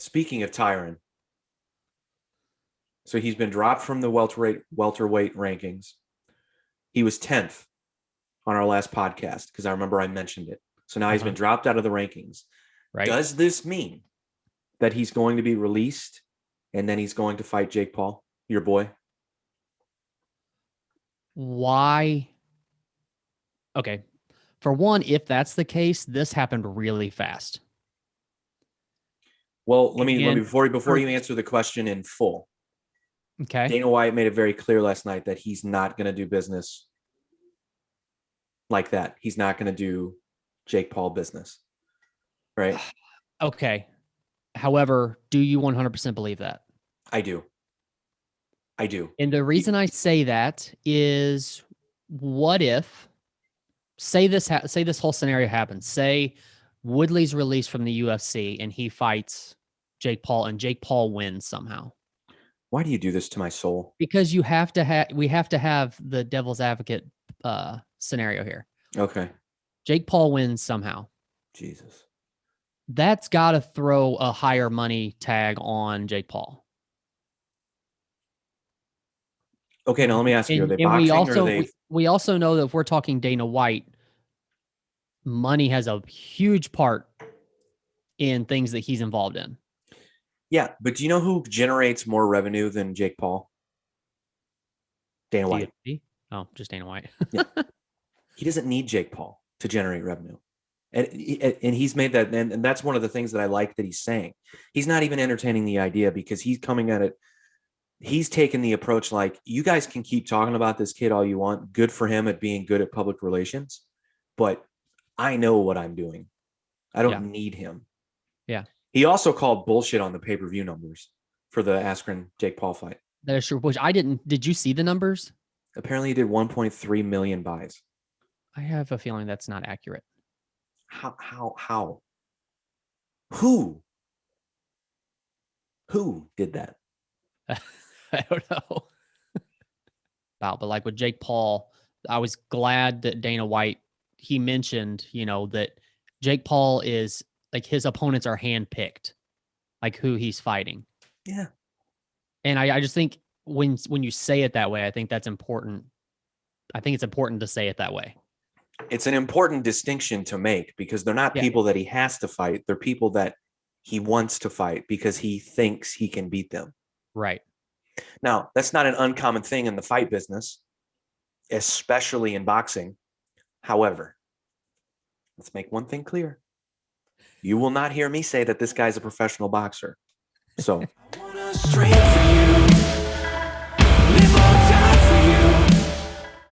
speaking of Tyron, so he's been dropped from the welterweight rankings. He was 10th on our last podcast because I remember I mentioned it. So now he's been dropped out of the rankings. Right. Does this mean that he's going to be released and then he's going to fight Jake Paul, your boy? Why? Okay. For one, if that's the case, this happened really fast. Well, let me before you answer the question in full. Okay. Dana White made it very clear last night that he's not going to do business like that. He's not going to do Jake Paul business. Right? Okay. However, do you 100% believe that? I do. And the reason I say that is, what if, say this whole scenario happens. Say Woodley's released from the UFC and he fights Jake Paul and Jake Paul wins somehow. Why do you do this to my soul? Because we have to have the devil's advocate scenario here. Okay. Jake Paul wins somehow. Jesus. That's got to throw a higher money tag on Jake Paul. Okay, now let me ask you: are they boxing we also know that if we're talking Dana White, money has a huge part in things that he's involved in. Yeah, but do you know who generates more revenue than Jake Paul? Dana White. Oh, just Dana White. Yeah. He doesn't need Jake Paul to generate revenue. And he's made that, and that's one of the things that I like that he's saying. He's not even entertaining the idea because he's coming at it. He's taken the approach like, you guys can keep talking about this kid all you want. Good for him at being good at public relations. But I know what I'm doing. I don't need him. Yeah. He also called bullshit on the pay-per-view numbers for the Askren-Jake Paul fight. That is true. Which I didn't. Did you see the numbers? Apparently he did 1.3 million buys. I have a feeling that's not accurate. How? Who did that? I don't know. But like with Jake Paul, I was glad that Dana White, he mentioned, that Jake Paul is like, his opponents are handpicked, like who he's fighting. Yeah. And I just think when you say it that way, I think that's important. I think it's important to say it that way. It's an important distinction to make because they're not people that he has to fight. They're people that he wants to fight because he thinks he can beat them. Right. Now, that's not an uncommon thing in the fight business, especially in boxing. However, let's make one thing clear. You will not hear me say that this guy's a professional boxer. So.